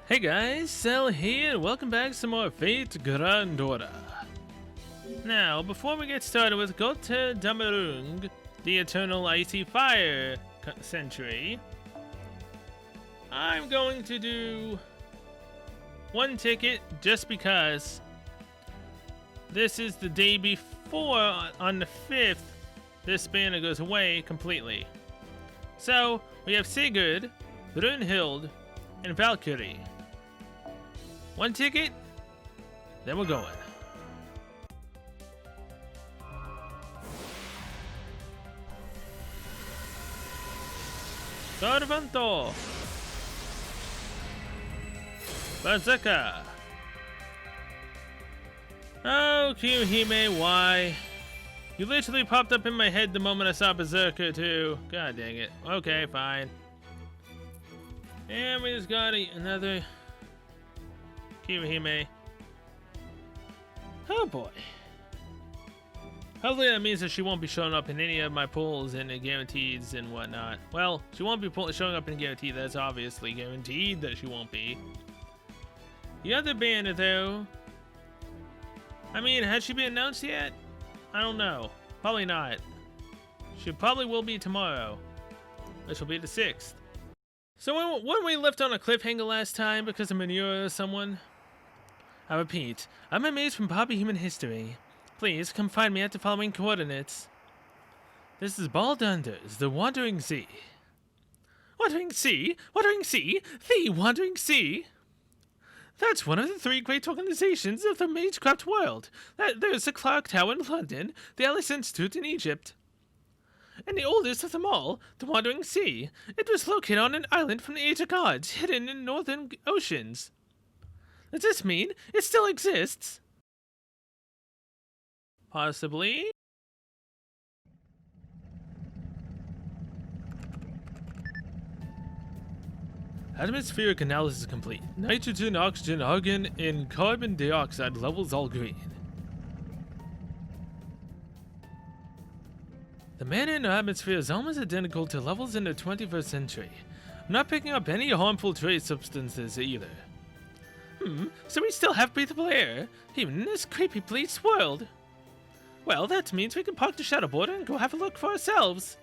Hey guys, Cell here, and welcome back to some more Fate Grand Order. Now, before we get started with Gotha Damarung, the Eternal Icy Fire Century, I'm going to do one ticket just because this is the day before, on the 5th, this banner goes away completely. So, we have Sigurd, Brunhild, and Valkyrie. One ticket, then we're going. Garvanto! Berserker! Oh, Kyuhime, why? You literally popped up in my head the moment I saw Berserker too. God dang it. Okay, fine. And we just got another Kyuhime. Oh boy. Hopefully that means that she won't be showing up in any of my pulls and guarantees and whatnot. Well, she won't be showing up in guarantee. That's obviously guaranteed that she won't be. The other banner though, I mean, has she been announced yet? I don't know. Probably not. She probably will be tomorrow, which will be the 6th. So when we left on a cliffhanger last time because of manure or someone? I repeat, I'm a mage from Bobby Human History. Please come find me at the following coordinates. This is Baldunders, the Wandering Sea. Wandering Sea? Wandering Sea? The Wandering Sea? That's one of the 3 great organizations of the Magecraft world. There's the Clark Tower in London, the Alice Institute in Egypt, and the oldest of them all, the Wandering Sea. It was located on an island from the Age of Gods, hidden in northern oceans. Does this mean it still exists? Possibly. Atmospheric analysis complete. Nitrogen, oxygen, argon, and carbon dioxide levels all green. The matter in our atmosphere is almost identical to levels in the 21st century. I'm not picking up any harmful trace substances either. So we still have breathable air, even in this creepy bleached world. Well, that means we can park the shadow border and go have a look for ourselves.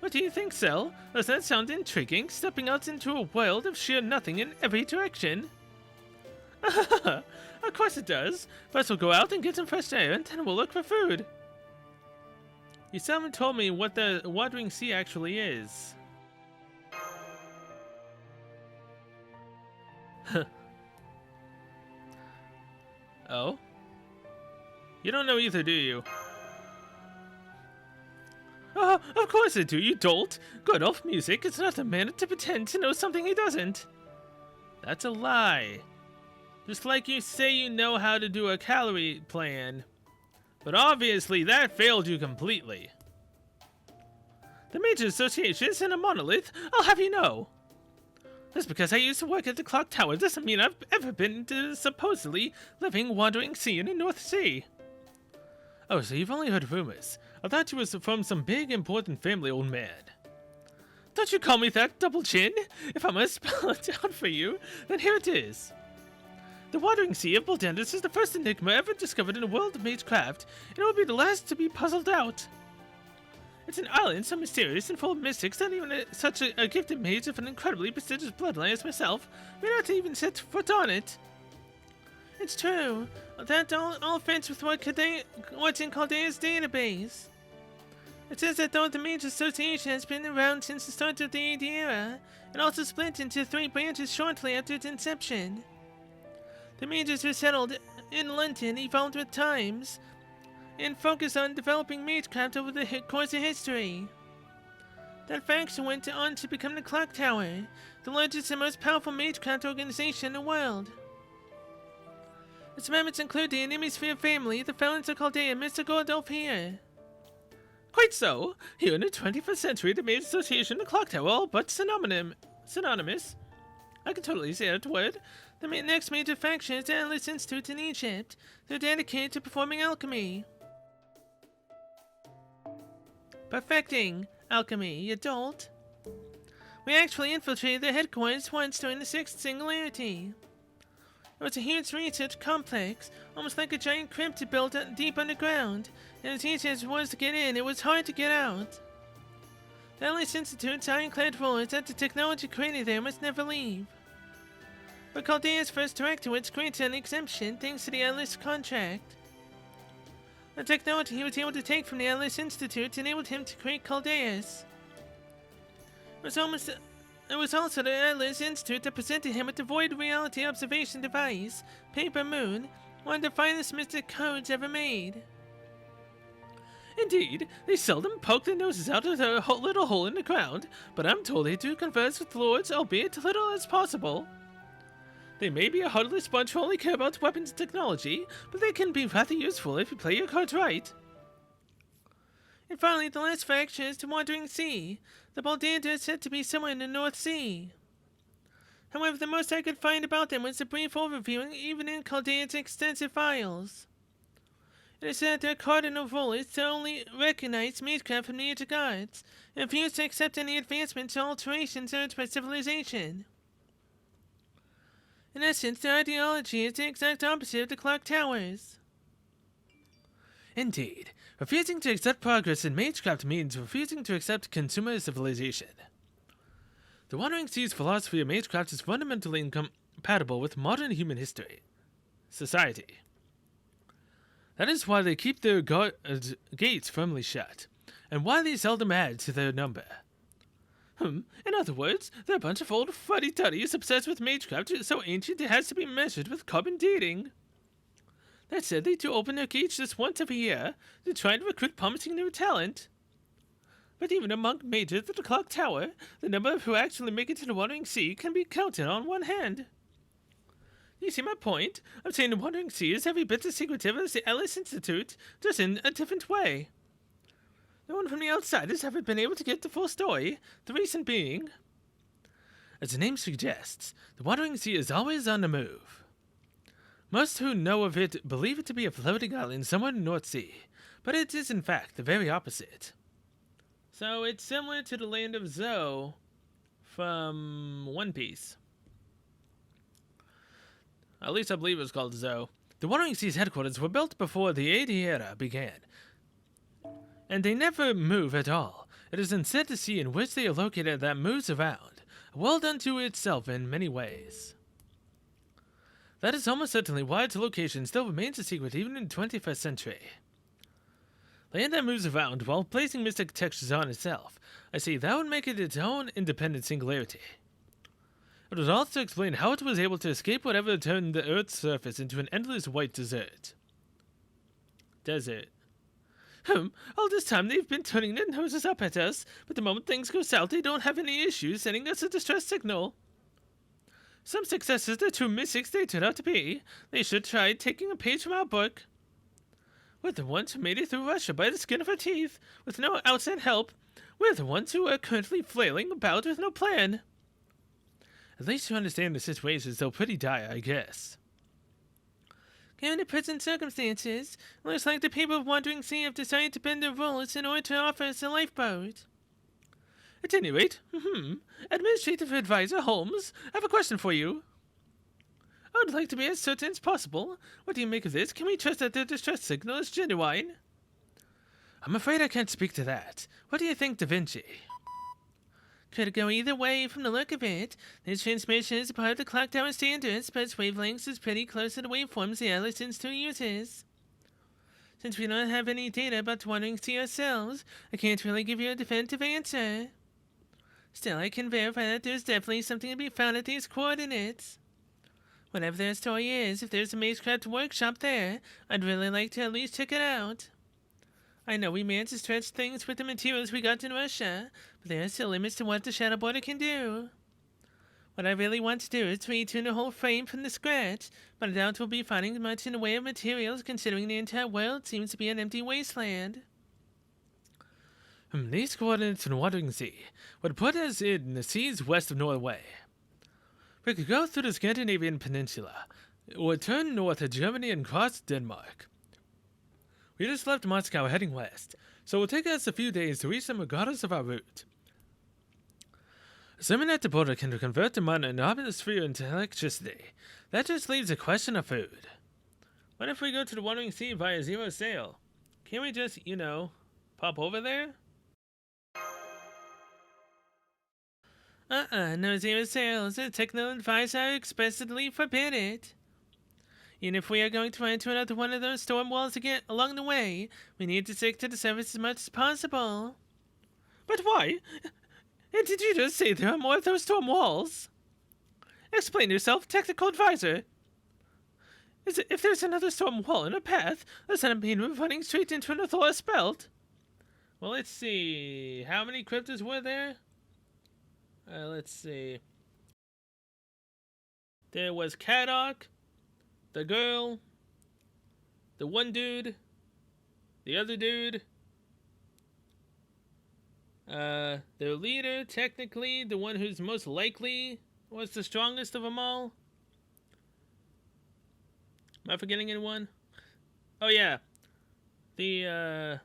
What do you think, Cell? Does that sound intriguing, stepping out into a world of sheer nothing in every direction? Of course it does. First we'll go out and get some fresh air, and then we'll look for food. You still haven't told me what the Wandering Sea actually is. Oh? You don't know either, do you? Oh, of course I do, you dolt! Good old music is not a man to pretend to know something he doesn't. That's a lie. Just like you say you know how to do a calorie plan. But obviously that failed you completely. The Major Association isn't a monolith, I'll have you know. Just because I used to work at the clock tower doesn't mean I've ever been to the supposedly living Wandering Sea in the North Sea. Oh, so you've only heard rumors. I thought you was from some big important family, old man. Don't you call me that, Double Chin? If I must spell it out for you, then here it is. The Wandering Sea of Baldendus is the first enigma ever discovered in the world of Magecraft, and it will be the last to be puzzled out. It's an island so mysterious and full of mystics that even such a gifted mage of an incredibly prestigious bloodline as myself may not even set foot on it. It's true. That all fits with what's in Caldea's database. It says that though the Mage Association has been around since the start of the AD era, it also split into 3 branches shortly after its inception. The mages were settled in London, evolved with times, and focused on developing Magecraft over the course of history. That faction went on to become the Clock Tower, the largest and most powerful Magecraft organization in the world. Its members include the Anemisphere family, the founders of Chaldea, Mr. Gordolfia. Quite so. Here in the 21st century, the Mage Association and the Clock Tower are all but synonymous. I can totally say that word. The next major faction is the Alice Institute in Egypt. They're dedicated to performing alchemy. Perfecting alchemy, you dolt. We actually infiltrated their headquarters once during the Sixth Singularity. It was a huge research complex, almost like a giant crypt built deep underground, and as easy as it was to get in, it was hard to get out. The Atlas Institute's ironclad rule is that the technology created there must never leave. But Chaldea's first director was granted an exemption thanks to the Atlas contract. The technology he was able to take from the Atlas Institute enabled him to create Chaldeus. It was also the Atlas Institute that presented him with the Void Reality Observation Device, Paper Moon, one of the finest mystic codes ever made. Indeed, they seldom poke their noses out of their little hole in the ground, but I'm told they do converse with lords, albeit little as possible. They may be a heartless bunch who only care about weapons and technology, but they can be rather useful if you play your cards right. And finally, the last faction is the Wandering Sea. The Baldander is said to be somewhere in the North Sea. However, the most I could find about them was a brief overview, even in Chaldean's extensive files. It is said their cardinal rule is to only recognize magecraft from near to gods, and refuse to accept any advancements or alterations urged by civilization. In essence, their ideology is the exact opposite of the Clock Towers. Indeed, refusing to accept progress in magecraft means refusing to accept consumer civilization. The Wandering Sea's philosophy of magecraft is fundamentally incompatible with modern human society. That is why they keep their gates firmly shut, and why they seldom add to their number. In other words, they're a bunch of old fuddy-duddies obsessed with magecraft so ancient it has to be measured with carbon dating. That said, they do open their gates just once every year to try to recruit promising new talent. But even among mages at the Clock Tower, the number of who actually make it to the Wandering Sea can be counted on one hand. You see my point? I'm saying the Wandering Sea is every bit as secretive as the Atlas Institute, just in a different way. No one from the outside has ever been able to get the full story, the reason being, as the name suggests, the Wandering Sea is always on the move. Most who know of it believe it to be a floating island somewhere in the North Sea, but it is in fact the very opposite. So it's similar to the land of Zoe from One Piece. At least I believe it was called Zoe. The Wandering Sea's headquarters were built before the Age Era began, and they never move at all. It is instead the sea in which they are located that moves around, a world unto itself in many ways. That is almost certainly why its location still remains a secret even in the 21st century. Land that moves around while placing mystic textures on itself, I see that would make it its own independent singularity. It would also explain how it was able to escape whatever turned the Earth's surface into an endless white desert. All this time they've been turning their noses up at us, but the moment things go south they don't have any issues sending us a distress signal. Some successes the two mystics they turned out to be. They should try taking a page from our book. We're the ones who made it through Russia by the skin of our teeth, with no outside help. We're the ones who are currently flailing about with no plan. At least you understand the situation is still pretty dire, I guess. Given the present circumstances, it looks like the people of Wandering Sea have decided to bend their rules in order to offer us a lifeboat. At any rate, Administrative Advisor Holmes, I have a question for you. I would like to be as certain as possible. What do you make of this? Can we trust that their distress signal is genuine? I'm afraid I can't speak to that. What do you think, Da Vinci? Could go either way from the look of it. This transmission is a part of the clock tower standards, but its wavelengths is pretty close to the waveforms the Atlas Institute uses. Since we don't have any data about the Wandering Sea ourselves, I can't really give you a definitive answer. Still, I can verify that there's definitely something to be found at these coordinates. Whatever their story is, if there's a magecraft workshop there, I'd really like to at least check it out. I know we managed to stretch things with the materials we got in Russia, but there are still limits to what the Shadow Border can do. What I really want to do is to retune the whole frame from the scratch, but I doubt we'll be finding much in the way of materials considering the entire world seems to be an empty wasteland. These coordinates in the Wandering Sea would put us in the seas west of Norway. We could go through the Scandinavian peninsula, or turn north to Germany and cross Denmark. We just left Moscow heading west, so it will take us a few days to reach them regardless of our route. Assuming that the border can convert the mana in the atmosphere into electricity, that just leaves a question of food. What if we go to the Wandering Sea via zero sail? Can't we just, pop over there? No zero sails. The technical advisor expressly forbid it. Even if we are going to run into another one of those storm walls again along the way, we need to stick to the surface as much as possible. But why? And did you just say there are more of those storm walls? Explain yourself, technical advisor. If there's another storm wall in a path, does that mean we're running straight into another Lostbelt? Well, let's see. How many cryptids were there? Let's see. There was Kadok, the girl, the one dude, the other dude, their leader, technically, the one who's most likely was the strongest of them all. Am I forgetting anyone? Oh yeah, the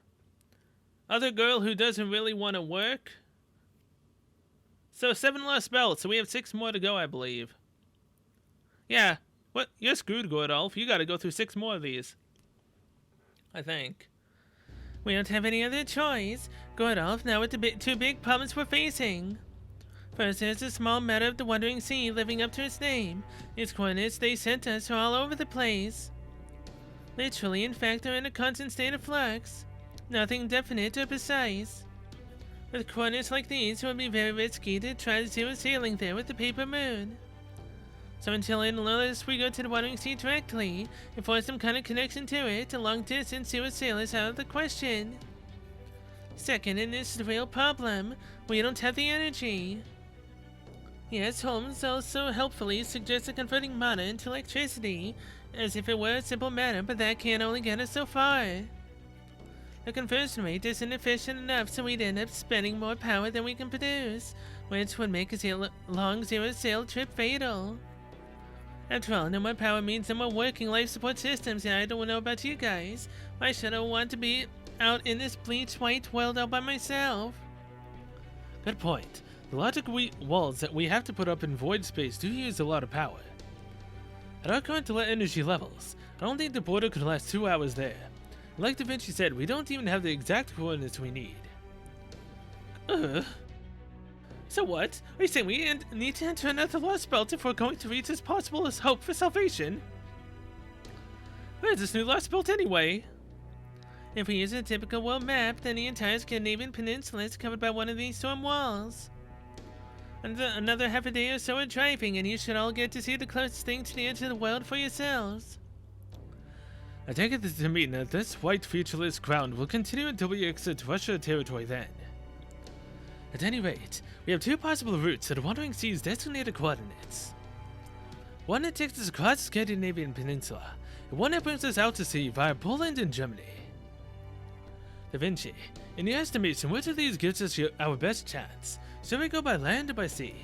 other girl who doesn't really want to work. So 7 Lostbelts, so we have 6 more to go, I believe. Yeah, what? You're screwed, Gordolf. You gotta go through 6 more of these. I think. We don't have any other choice. Gordolf, now with the 2 big problems we're facing. First, there's the small matter of the Wandering Sea living up to its name. Its coordinates they sent us are all over the place. Literally, in fact, they're in a constant state of flux. Nothing definite or precise. With coordinates like these, it would be very risky to try zero sailing there with the paper moon. So until unless we go to the Wandering Sea directly and force some kind of connection to it, a long distance zero sail is out of the question. Second, and this is the real problem, we don't have the energy. Yes, Holmes also helpfully suggested converting mana into electricity, as if it were a simple matter, but that can only get us so far. The conversion rate isn't efficient enough, so we'd end up spending more power than we can produce, which would make a long zero sail trip fatal. After all, no more power means no more working life support systems, and I don't know about you guys. Why should I want to be out in this bleached white world all by myself? Good point. The logic walls that we have to put up in void space do use a lot of power. At our current energy levels, I don't think the border could last 2 hours there. Like Da Vinci said, we don't even have the exact coordinates we need. So what? Are you saying we need to enter another Lostbelt if we're going to reach as possible as hope for salvation? Where's this new Lostbelt anyway? If we use a typical world map, then the entire Scandinavian peninsula is covered by one of these storm walls. Another half a day or so of driving, and you should all get to see the closest thing to the edge of the world for yourselves. I take it to mean that this white featureless ground will continue until we exit Russia territory then. At any rate, we have 2 possible routes to the Wandering Sea's designated coordinates. One that takes us across the Scandinavian peninsula, and one that brings us out to sea via Poland and Germany. Da Vinci, in your estimation, which of these gives us our best chance? Should we go by land or by sea?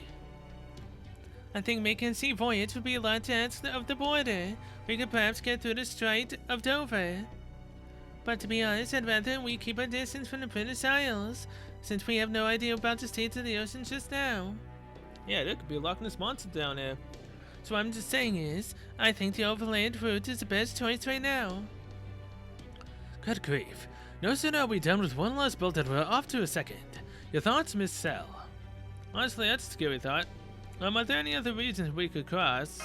I think making a sea voyage would be a lot to ask of the border. We could perhaps get through the Strait of Dover. But to be honest, I'd rather we keep our distance from the British Isles, since we have no idea about the state of the ocean just now. Yeah, there could be a Loch Ness Monster down there. So what I'm just saying is, I think the overland route is the best choice right now. Good grief. No sooner are we done with one Lostbelt than we're off to a second. Your thoughts, Miss Cell? Honestly, that's a scary thought. Are there any other regions we could cross?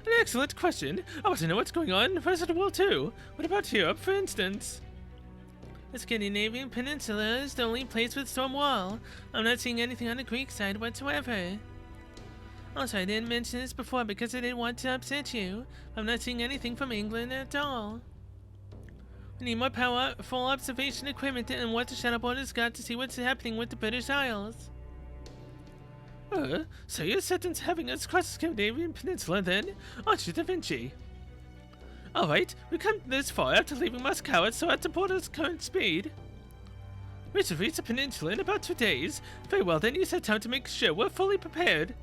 An excellent question. I want to know what's going on in the rest of the world too. What about Europe, for instance? The Scandinavian peninsula is the only place with storm wall. I'm not seeing anything on the Greek side whatsoever. Also, I didn't mention this before because I didn't want to upset you. I'm not seeing anything from England at all. We need more powerful observation equipment and what the shuttle board has got to see what's happening with the British Isles. So you're set on having us cross the Scandinavian peninsula then, aren't you, Da Vinci? Alright, we come this far after leaving Moscow at so at the border's current speed. We should reach the peninsula in about 2 days. Very well, then you set time to make sure we're fully prepared.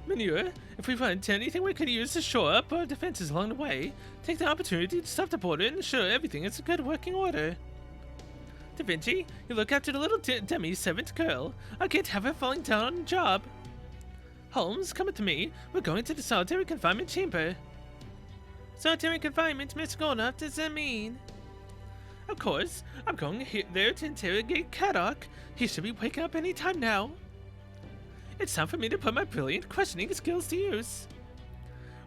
Manure, if we run into anything we could use to shore up our defenses along the way, take the opportunity to stop the border and ensure everything is in good working order. Da Vinci, you look after the little demi-servant girl. I can't have her falling down on the job. Holmes, come with me. We're going to the solitary confinement chamber. Solitary confinement, Miss Goldorf, does that mean? Of course, I'm going there to interrogate Kadok. He should be waking up any time now. It's time for me to put my brilliant questioning skills to use.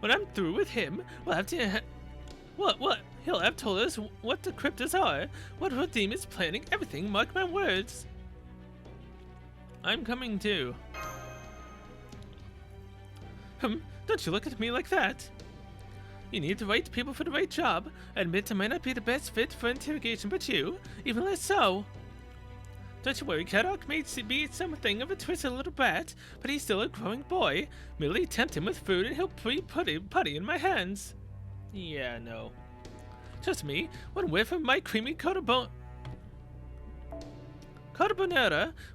When I'm through with him, we'll have to... What? He'll have told us what the cryptos are, what Redeem is planning, everything, mark my words. I'm coming too. Don't you look at me like that. You need the right people for the right job. I admit I might not be the best fit for interrogation, but you, even less so. Don't you worry, Kadok may be something of a twisted little brat, but he's still a growing boy. Merely tempt him with food and he'll putty in my hands. Yeah, no. Trust me, one whiff of my creamy carbonara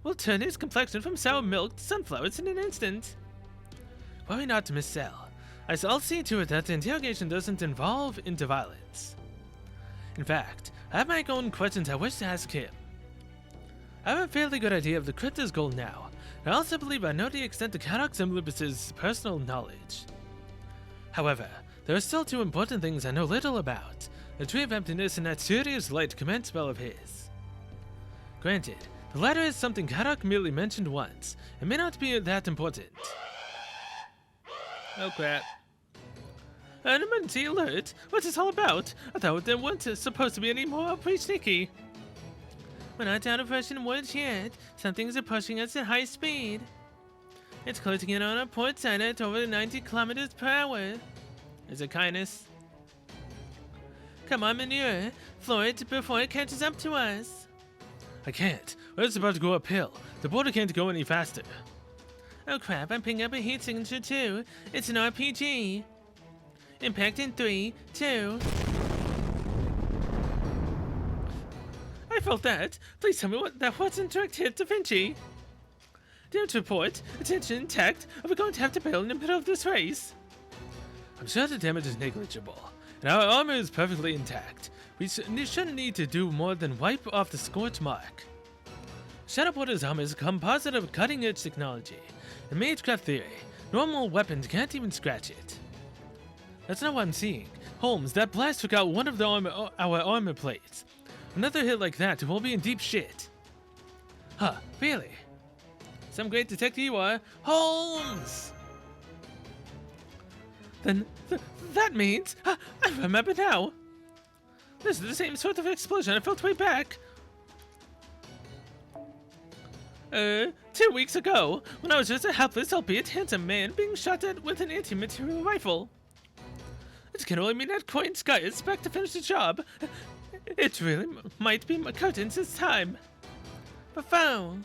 will turn his complexion from sour milk to sunflowers in an instant. Worry not, Miss Cell. I'll see to it that the interrogation doesn't involve into violence. In fact, I have my own questions I wish to ask him. I have a fairly good idea of the crypto's goal now, and I also believe I know the extent of Kadok Zimblibus's personal knowledge. However, there are still two important things I know little about, the Tree of Emptiness and that serious light command spell of his. Granted, the latter is something Kadok merely mentioned once, and may not be that important. Oh crap. An emergency alert? What's this all about? I thought there weren't supposed to be any more pretty sneaky. We're not out of Russian woods yet. Some things are pushing us at high speed. It's closing in on our port side at over 90 kilometers per hour. Is it kindness? Come on, manure. Floor it before it catches up to us. I can't. We're just about to go uphill. The border can't go any faster. Oh crap, I'm picking up a heat signature too. It's an RPG. Impact in 3, 2... I felt that. Please tell me that wasn't direct hit Da Vinci. Damage report. Attention intact. Are we going to have to bail in the middle of this race? I'm sure the damage is negligible, and our armor is perfectly intact. We shouldn't need to do more than wipe off the scorch mark. Shadowporter's armor is a composite of cutting-edge technology. In Magecraft theory, normal weapons can't even scratch it. That's not what I'm seeing. Holmes, that blast took out one of our armor plates. Another hit like that, we'll be in deep shit. Huh, really? Some great detective you are. Holmes! Then, that means... I remember now. This is the same sort of explosion I felt way back. 2 weeks ago, when I was just a helpless, albeit handsome man being shot at with an anti-material rifle. It can only mean that Coin Sky is back to finish the job. It really might be curtains this time. Profound.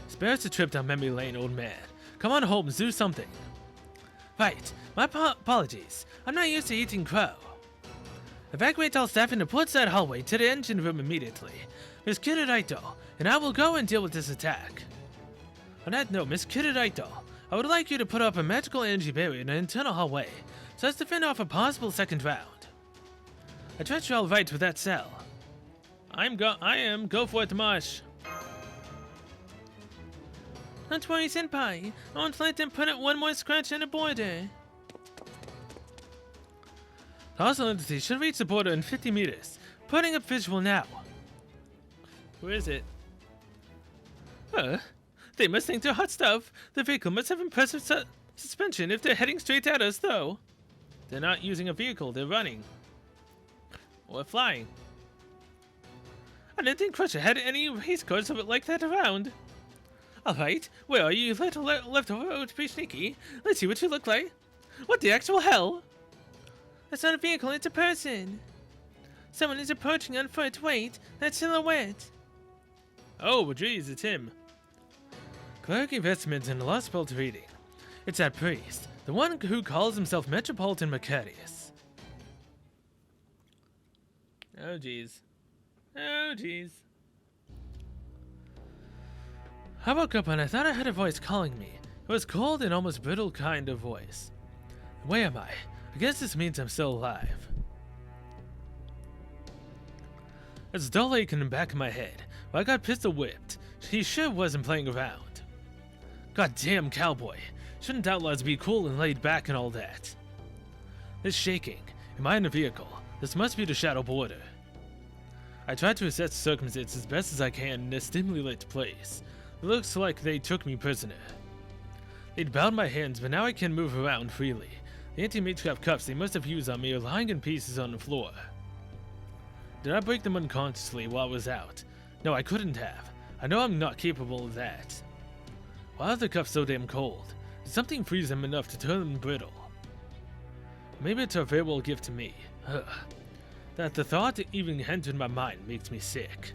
Spare us a trip down memory lane, old man. Come on, Holmes, do something. Right, my apologies. I'm not used to eating crow. Evacuate all staff in the portside hallway to the engine room immediately. Miss Kiriraito, and I will go and deal with this attack. On that note, Miss Kiriraito, I would like you to put up a magical energy barrier in the internal hallway, so as to fend off a possible second round. I trust you're all right with that cell. I am. Go for it, Marsh. Don't worry, Senpai. I won't let them put up one more scratch on the border. The hostile entity should reach the border in 50 meters. Putting up visual now. Where is it? They must think they're hot stuff. The vehicle must have impressive suspension if they're heading straight at us, though. They're not using a vehicle, they're running. Or flying. I didn't think Crusher had any race cars of it like that around. Alright, where are you, little leftover to be sneaky? Let's see what you look like. What the actual hell? That's not a vehicle, it's a person. Someone is approaching on foot. Wait, that silhouette. Oh, jeez, it's him. Cleric investments in Lostbelt reading. It's that priest, the one who calls himself Metropolitan Mercurius. Oh, jeez. Oh, jeez. I woke up and I thought I heard a voice calling me. It was cold and almost brittle kind of voice. Where am I? I guess this means I'm still alive. There's a dull ache in the back of my head, but I got pistol whipped. He sure wasn't playing around. Goddamn cowboy. Shouldn't outlaws be cool and laid back and all that? This shaking. Am I in a vehicle? This must be the shadow border. I tried to assess the circumstances as best as I can in this dimly lit place. It looks like they took me prisoner. They'd bound my hands, but now I can move around freely. The anti-matecraft cuffs they must have used on me are lying in pieces on the floor. Did I break them unconsciously while I was out? No, I couldn't have. I know I'm not capable of that. Why are the cuffs so damn cold? Did something freeze them enough to turn them brittle? Maybe it's a farewell gift to me. Ugh. That the thought even entered my mind makes me sick.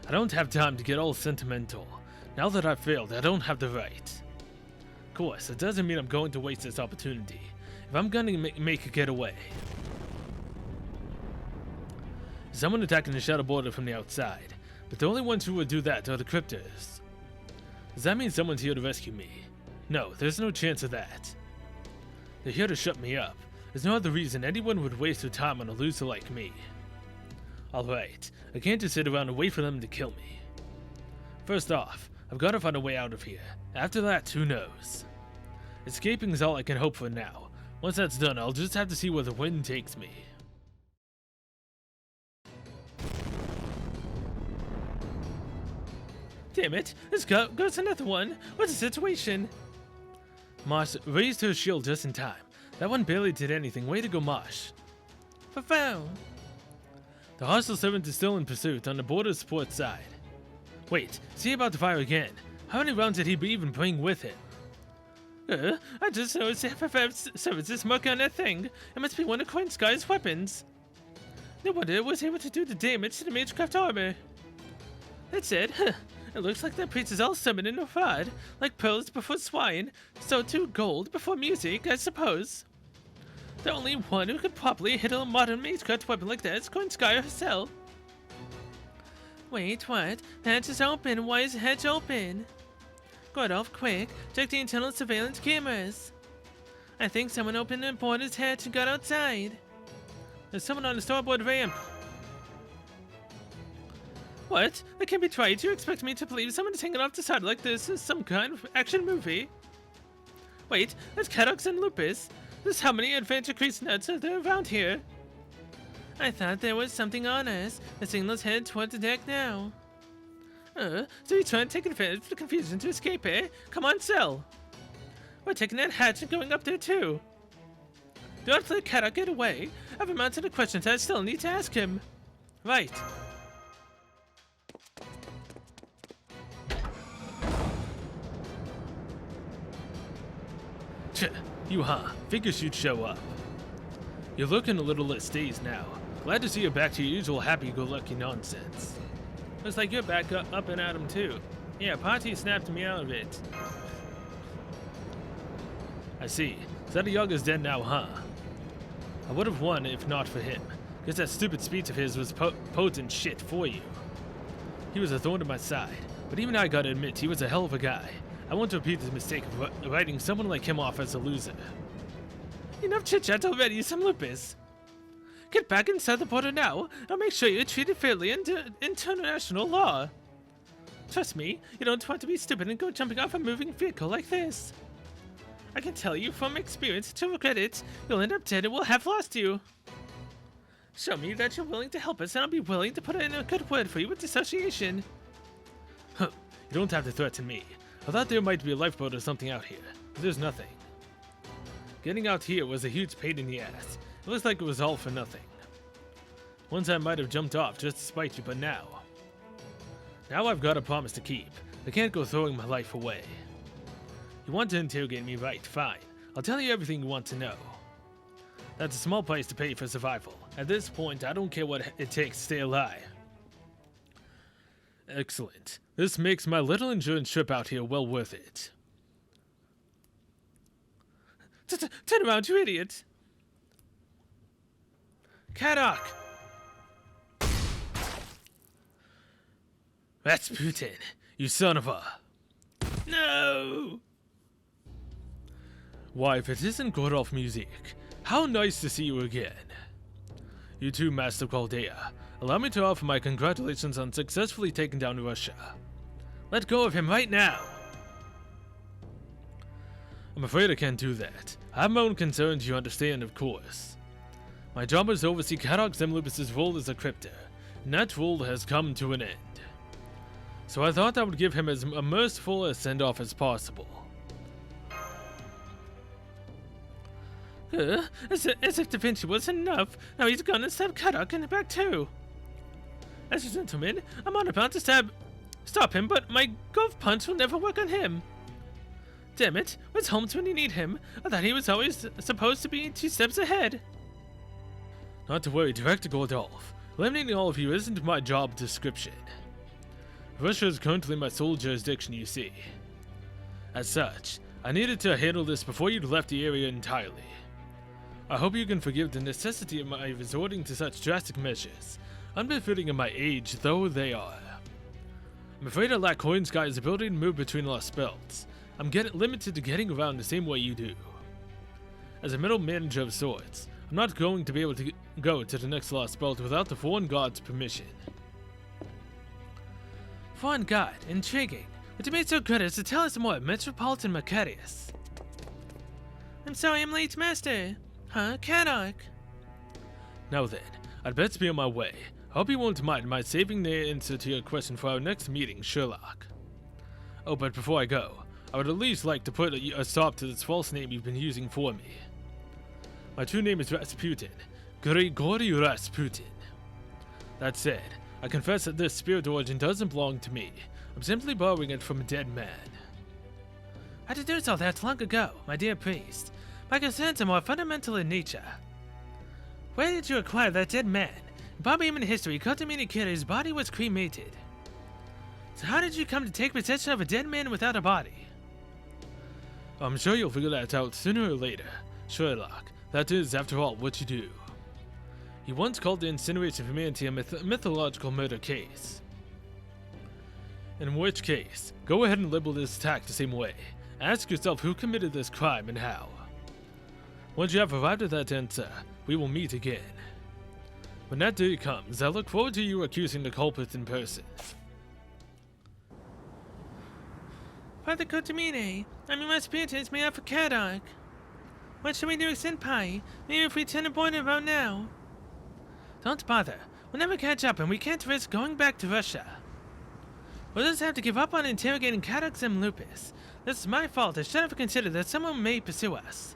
I don't have time to get all sentimental. Now that I've failed, I don't have the right. Of course, it doesn't mean I'm going to waste this opportunity. If I'm gonna make a getaway. Someone attacking the shadow border from the outside, but the only ones who would do that are the cryptors. Does that mean someone's here to rescue me? No, there's no chance of that. They're here to shut me up. There's no other reason anyone would waste their time on a loser like me. Alright, I can't just sit around and wait for them to kill me. First off, I've got to find a way out of here. After that, who knows? Escaping is all I can hope for now. Once that's done, I'll just have to see where the wind takes me. Damn it, this goes another one. What's the situation? Mosh raised her shield just in time. That one barely did anything. Way to go, Mosh. Profound. The hostile servant is still in pursuit on the border support side. Wait, is he about to fire again? How many rounds did he even bring with him? I just noticed the FFF services marking on that thing. It must be one of Coin Sky's weapons. No wonder it was able to do the damage to the Magecraft armor. That's it. It looks like that priest is all summoned in a rod, like pearls before swine, so too gold before music, I suppose. The only one who could properly hit a modern Magecraft weapon like that is Coin Sky herself. Wait, what? The hatch is open. Why is the hatch open? Godolph, quick, check the internal surveillance cameras. I think someone opened the border's hatch and got outside. There's someone on the starboard ramp. What? That can't be right. You expect me to believe someone is hanging off the side like this is some kind of action movie? Wait, that's Cadox and Lupus. There's how many adventure crazy nuts are there around here? I thought there was something on us. The signal's headed toward the deck now. So you're trying to take advantage of the confusion to escape, eh? Come on, Cell. We're taking that hatch and going up there too. Do not let Cadoc get away. I've a mountain of questions I still need to ask him. Right. You, huh? Figures you'd show up. You're looking a little less dazed now. Glad to see you're back to your usual happy-go-lucky nonsense. Looks like you're back up and at 'em too. Yeah, Party snapped me out of it. I see. Sadayaga's dead now, huh? I would have won if not for him. Guess that stupid speech of his was potent shit for you. He was a thorn in my side, but even I gotta admit he was a hell of a guy. I won't repeat the mistake of writing someone like him off as a loser. Enough chit-chat already, some lupus. Get back inside the border now. I'll make sure you're treated fairly under international law. Trust me, you don't want to be stupid and go jumping off a moving vehicle like this. I can tell you from experience to regret it, you'll end up dead and we'll have lost you. Show me that you're willing to help us and I'll be willing to put in a good word for you with dissociation. Huh, you don't have to threaten me. I thought there might be a lifeboat or something out here, but there's nothing. Getting out here was a huge pain in the ass. It looks like it was all for nothing. Once I might have jumped off just to spite you, but now I've got a promise to keep. I can't go throwing my life away. You want to interrogate me, right? Fine. I'll tell you everything you want to know. That's a small price to pay for survival. At this point, I don't care what it takes to stay alive. Excellent. This makes my little endurance trip out here well worth it. Turn around, you idiot! Kadok! Rasputin, you son of a... No! Why, if it isn't Godolph music, how nice to see you again. You too, Master Chaldea. Allow me to offer my congratulations on successfully taking down Russia. Let go of him right now! I'm afraid I can't do that. I have my own concerns, you understand, of course. My job is to oversee Kadok Zemlupus' role as a cryptor, and that role has come to an end. So I thought I would give him as merciful a send-off as possible. As if Da Vinci was enough, now he's gonna stab Kadok in the back too. As a gentleman, I'm on about to stop him, but my golf punch will never work on him. Damn it, where's Holmes when you need him? I thought he was always supposed to be 2 steps ahead. Not to worry, Director Gordolph. Eliminating all of you isn't my job description. Russia is currently my sole jurisdiction, you see. As such, I needed to handle this before you'd left the area entirely. I hope you can forgive the necessity of my resorting to such drastic measures, unbefitting of my age though they are. I'm afraid I lack Horn Sky's ability to move between Lostbelts. I'm limited to getting around the same way you do. As a middle manager of sorts, I'm not going to be able to go to the next Lostbelt without the Foreign God's permission. Foreign God, intriguing. Would you be so good as to tell us more, Metropolitan Macarius? I'm sorry I'm late, Master. Huh, Kadok? Now then, I'd best be on my way. I hope you won't mind my saving the answer to your question for our next meeting, Sherlock. Oh, but before I go, I would at least like to put a stop to this false name you've been using for me. My true name is Rasputin, Grigory Rasputin. That said, I confess that this spirit origin doesn't belong to me. I'm simply borrowing it from a dead man. I deduced all that long ago, my dear priest. My concerns are more fundamental in nature. Where did you acquire that dead man? Bobby human history could indicate his body was cremated. So how did you come to take possession of a dead man without a body? I'm sure you'll figure that out sooner or later, Sherlock. That is, after all, what you do. You once called the incineration of humanity a mythological murder case. In which case, go ahead and label this attack the same way. Ask yourself who committed this crime and how. Once you have arrived at that answer, we will meet again. When that day comes, I look forward to you accusing the culprit in person. Father Kotomine, I mean my spirit is made up for Kadok. What should we do, Senpai? Maybe if we turn a point about now. Don't bother. We'll never catch up and we can't risk going back to Russia. We'll just have to give up on interrogating Kadok Zemlupus. This is my fault. I should have considered that someone may pursue us.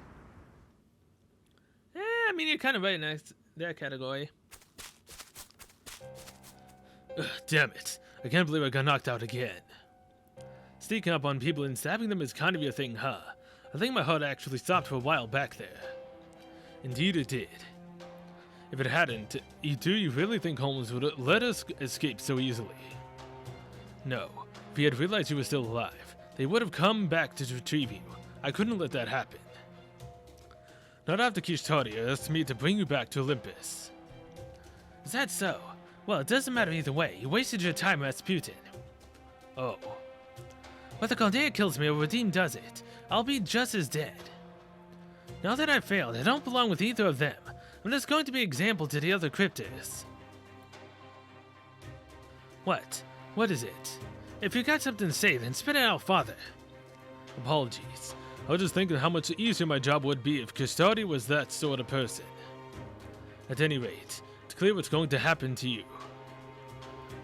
I mean, you're kind of right in that category. Ugh, damn it. I can't believe I got knocked out again. Sneaking up on people and stabbing them is kind of your thing, huh? I think my heart actually stopped for a while back there. Indeed it did. If it hadn't, do you really think Holmes would let us escape so easily? No. If he had realized you were still alive, they would have come back to retrieve you. I couldn't let that happen. Not after Kishtaria asked me to bring you back to Olympus. Is that so? Well, it doesn't matter either way. You wasted your time, Rasputin. Oh. Whether Chaldea kills me or Redeem does it, I'll be just as dead. Now that I've failed, I don't belong with either of them. I'm just going to be an example to the other cryptors. What? What is it? If you got something to say, then spit it out, Father. Apologies. I was just thinking how much easier my job would be if Custodi was that sort of person. At any rate, it's clear what's going to happen to you.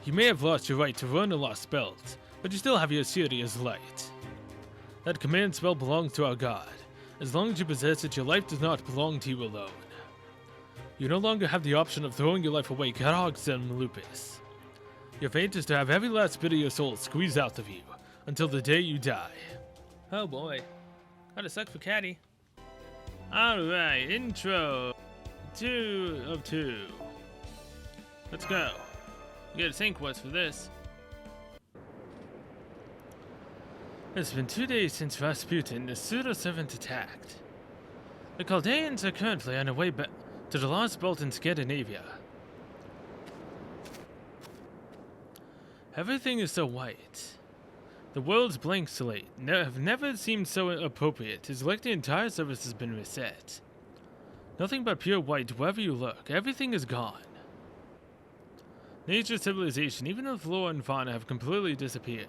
You may have lost your right to run a Lostbelt, but you still have your serious light. That command spell belongs to our god. As long as you possess it, your life does not belong to you alone. You no longer have the option of throwing your life away, Kadok Zemlupus. Your fate is to have every last bit of your soul squeezed out of you, until the day you die. Oh boy. That'd suck for Caddy. Alright, intro. 2 of 2. Let's go. You get a sync quest for this. It's been 2 days since Rasputin, the pseudo-servant, attacked. The Chaldeans are currently on their way back to the Lostbelt in Scandinavia. Everything is so white. The world's blank slate have never seemed so appropriate. It's like the entire surface has been reset. Nothing but pure white wherever you look. Everything is gone. Nature civilization, even though flora and fauna have completely disappeared.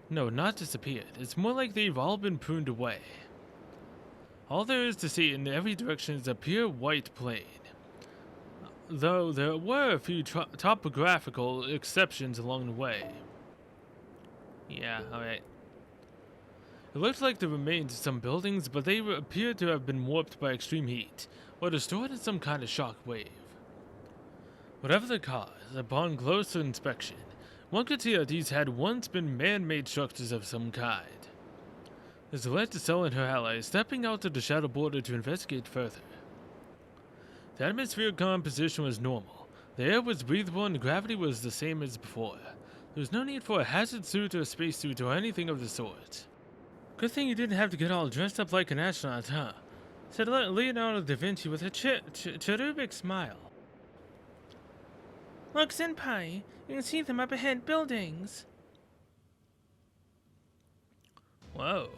No, not disappeared. It's more like they've all been pruned away. All there is to see in every direction is a pure white plain. Though there were a few topographical exceptions along the way. Yeah, alright. It looked like the remains of some buildings, but they appeared to have been warped by extreme heat, or destroyed in some kind of shock wave. Whatever the cause, upon closer inspection, one could see that these had once been man-made structures of some kind. This led to Cell and her allies stepping out to the shadow border to investigate further. The atmospheric composition was normal, the air was breathable and the gravity was the same as before. There was no need for a hazard suit or a spacesuit or anything of the sort. Good thing you didn't have to get all dressed up like an astronaut, huh? Said Leonardo da Vinci with a cherubic smile. Look, Senpai, you can see them up ahead, buildings. Whoa.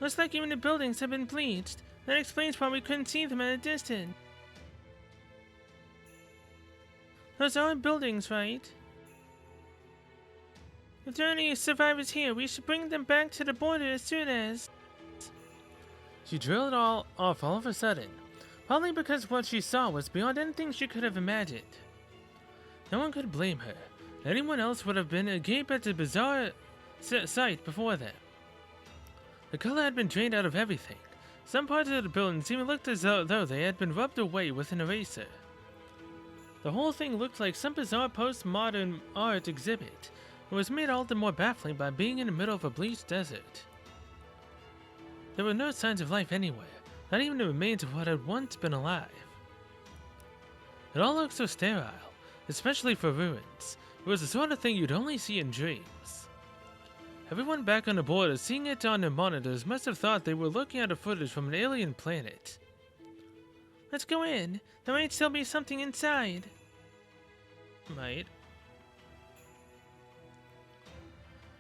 Looks like even the buildings have been bleached. That explains why we couldn't see them at a distance. Those are buildings, right? If there are any survivors here, we should bring them back to the border as soon as... She drilled all off all of a sudden, probably because what she saw was beyond anything she could have imagined. No one could blame her. Anyone else would have been agape at the bizarre sight before them. The color had been drained out of everything. Some parts of the buildings even looked as though they had been rubbed away with an eraser. The whole thing looked like some bizarre postmodern art exhibit. It was made all the more baffling by being in the middle of a bleached desert. There were no signs of life anywhere, not even the remains of what had once been alive. It all looked so sterile, especially for ruins. It was the sort of thing you'd only see in dreams. Everyone back on the border, seeing it on their monitors, must have thought they were looking at a footage from an alien planet. Let's go in. There might still be something inside. Might.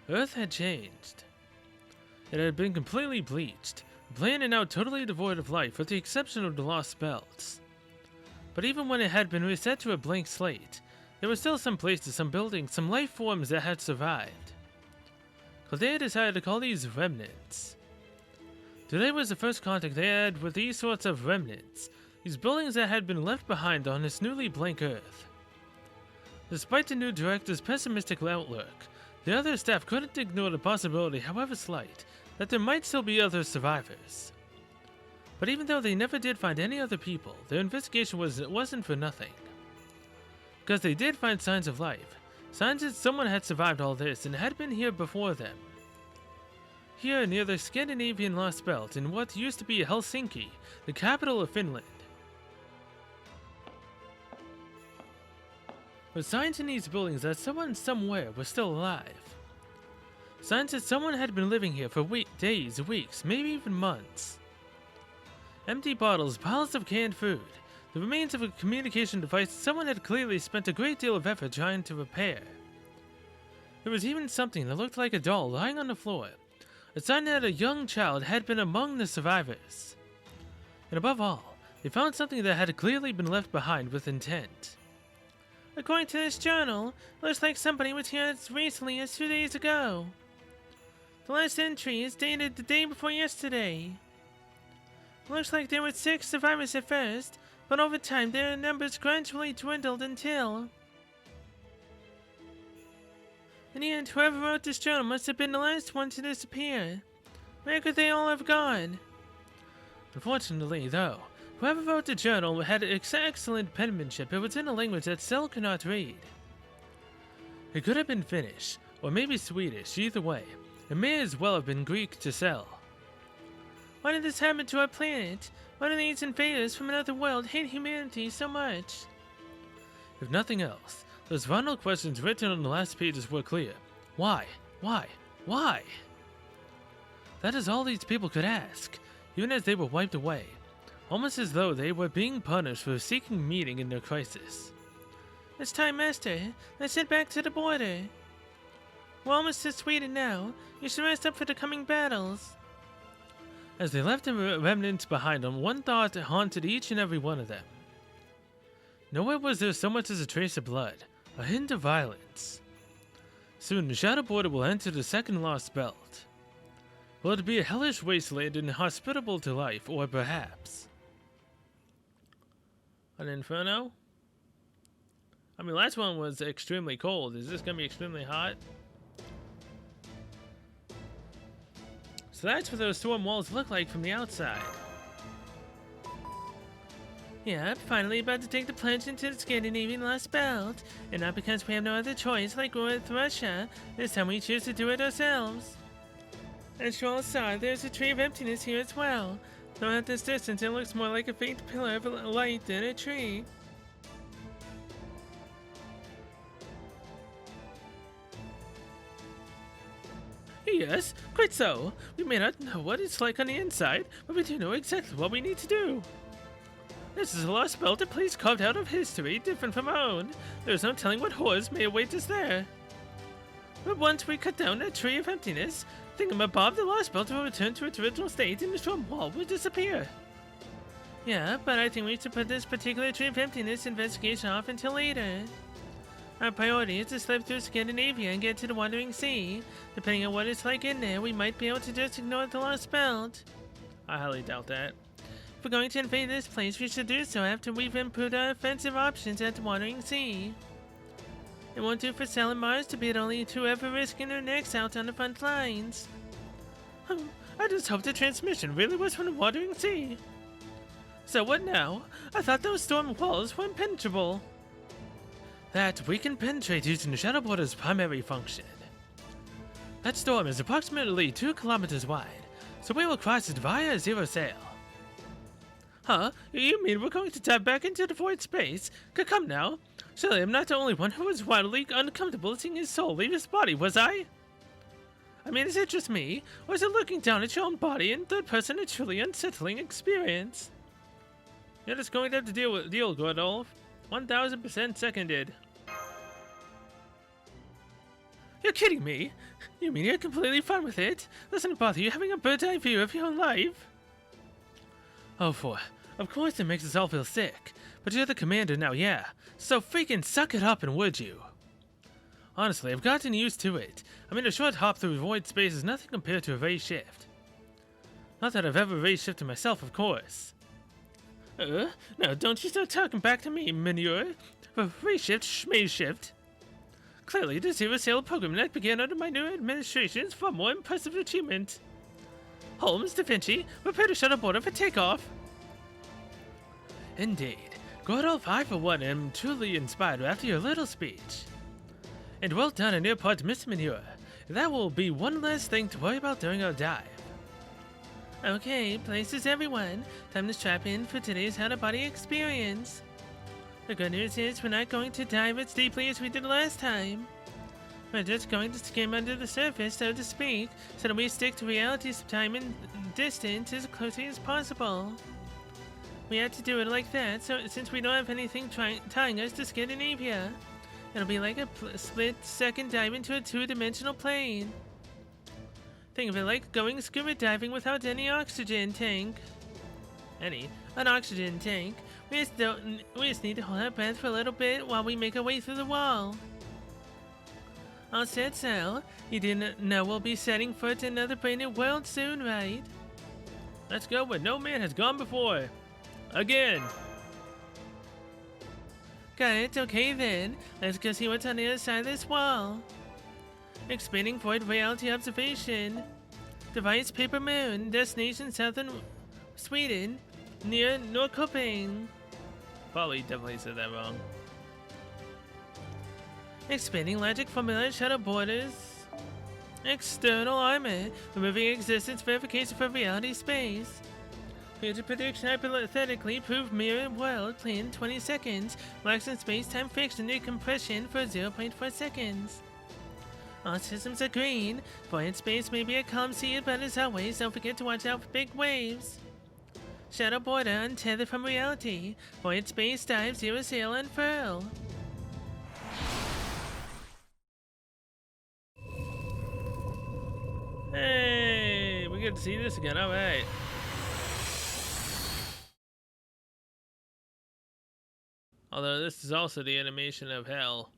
Earth had changed. It had been completely bleached, bland and now totally devoid of life with the exception of the Lostbelt. But even when it had been reset to a blank slate, there were still some places, some buildings, some life forms that had survived. Claudia decided to call these remnants. Today was the first contact they had with these sorts of remnants, these buildings that had been left behind on this newly blank Earth. Despite the new director's pessimistic outlook, the other staff couldn't ignore the possibility, however slight, that there might still be other survivors. But even though they never did find any other people, their investigation wasn't for nothing. Because they did find signs of life, signs that someone had survived all this and had been here before them. Here near the Scandinavian Lostbelt in what used to be Helsinki, the capital of Finland. But signs in these buildings that someone somewhere was still alive. Signs that someone had been living here for days, weeks, maybe even months. Empty bottles, piles of canned food, the remains of a communication device someone had clearly spent a great deal of effort trying to repair. There was even something that looked like a doll lying on the floor, a sign that a young child had been among the survivors. And above all, they found something that had clearly been left behind with intent. According to this journal, it looks like somebody was here as recently as 2 days ago. The last entry is dated the day before yesterday. It looks like there were 6 survivors at first, but over time their numbers gradually dwindled until... In the end, whoever wrote this journal must have been the last one to disappear. Where could they all have gone? Unfortunately, though, whoever wrote the journal had excellent penmanship. It was in a language that Cell could not read. It could have been Finnish, or maybe Swedish, either way. It may as well have been Greek to Cell. Why did this happen to our planet? Why do these invaders from another world hate humanity so much? If nothing else, those vital questions written on the last pages were clear. Why? Why? Why? That is all these people could ask, even as they were wiped away. Almost as though they were being punished for seeking meaning in their crisis. It's time, Master. Let's head back to the border. We're almost to Sweden now. You should rest up for the coming battles. As they left the remnants behind them, one thought haunted each and every one of them. Nowhere was there so much as a trace of blood, A hint of violence. Soon the Shadow Border will enter the second Lostbelt. Will it be a hellish wasteland inhospitable to life, or perhaps an inferno? I mean, last one was extremely cold. Is this gonna be extremely hot? So that's what those storm walls look like from the outside. Yeah, finally about to take the plunge into the Scandinavian Lostbelt. And not because we have no other choice like with Russia. This time we choose to do it ourselves. As you all saw, there's a tree of emptiness here as well. Though at this distance it looks more like a faint pillar of light than a tree. Yes, quite so. We may not know what it's like on the inside, but we do know exactly what we need to do. This is a lost belt, a place carved out of history, different from our own. There's no telling what horrors may await us there. But once we cut down that tree of emptiness, thingamabob, the lost belt will return to its original state and the storm wall will disappear. Yeah, but I think we should put this particular tree of emptiness investigation off until later. Our priority is to slip through Scandinavia and get to the Wandering Sea. Depending on what it's like in there, we might be able to just ignore the lost belt. I highly doubt that. If we're going to invade this place, we should do so after we've improved our offensive options at the Wandering Sea. It won't do for Cell and Mars to be the only two ever risking their necks out on the front lines. I just hope the transmission really was from the Wandering Sea. So what now? I thought those storm walls were impenetrable. That we can penetrate using the Shadow Border's primary function. That storm is approximately 2 kilometers wide, so we will cross it via zero sail. Huh? You mean we're going to dive back into the void space? Come now. Surely I'm not the only one who was wildly uncomfortable seeing his soul leave his body, was I? I mean, is it just me, or is it looking down at your own body in third person a truly unsettling experience? You're just going to have to deal with Godolph. 1000% seconded. You're kidding me? You mean you're completely fine with it? Doesn't it bother you having a bird's eye view of your own life? Oh, of course it makes us all feel sick. But you're the commander now, yeah. So freaking suck it up and would you? Honestly, I've gotten used to it. I mean, a short hop through void space is nothing compared to a raise shift. Not that I've ever raise shifted myself, of course. No, don't you start talking back to me, manure. Raise shift, schmaze shift. Clearly, the Zero Sail program that began under my new administration is far more impressive achievement. Holmes, Da Vinci, prepare to shut border for takeoff. Indeed. Godolph, I for one am truly inspired after your little speech. And well done on your part, Mr. Manure. That will be one less thing to worry about during our dive. Okay, places everyone. Time to strap in for today's out-of-body experience. The good news is we're not going to dive as deeply as we did last time. We're just going to skim under the surface, so to speak, so that we stick to reality's time and distance as closely as possible. We had to do it like that, so since we don't have anything tying us to Scandinavia, it'll be like a split-second dive into a two-dimensional plane. Think of it like going scuba diving without any oxygen tank. An oxygen tank. We just need to hold our breath for a little bit while we make our way through the wall. All set, Sal. You didn't know we'll be setting foot in another brand new world soon, right? Let's go where no man has gone before. Again. Got it. Okay then. Let's go see what's on the other side of this wall. Expanding void reality observation. Device Paper Moon. Destination southern Sweden. Near Norrköping. Probably definitely said that wrong. Expanding logic formula shadow borders. External armor. Removing existence verification for reality space. Future prediction hypothetically proved mirror world plane 20 seconds. Relaxing space-time friction decompression for 0.4 seconds. All systems are green. Void space may be a calm sea, but as always, don't forget to watch out for big waves. Shadow border untethered from reality. Void space dive, zero sail, unfurl. Hey, we get to see this again, alright. Although this is also the animation of hell.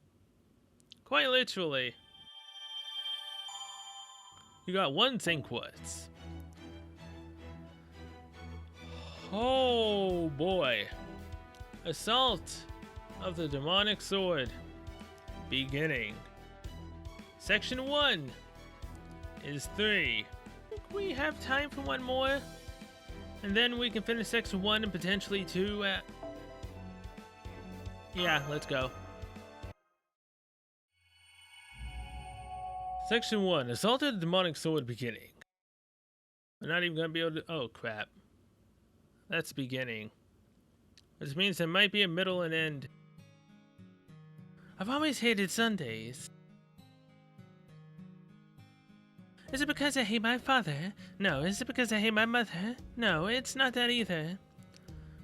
Quite literally. You got one zinc quartz. Oh boy. Assault of the Demonic Sword. Beginning. Section 1 is 3. We have time for one more. And then we can finish section 1 and potentially 2. Yeah, let's go. Section 1, Assault of the Demonic Sword beginning. We're not even gonna be able to. Oh crap. That's beginning. Which means there might be a middle and end. I've always hated Sundays. Is it because I hate my father? No. Is it because I hate my mother? No, it's not that either.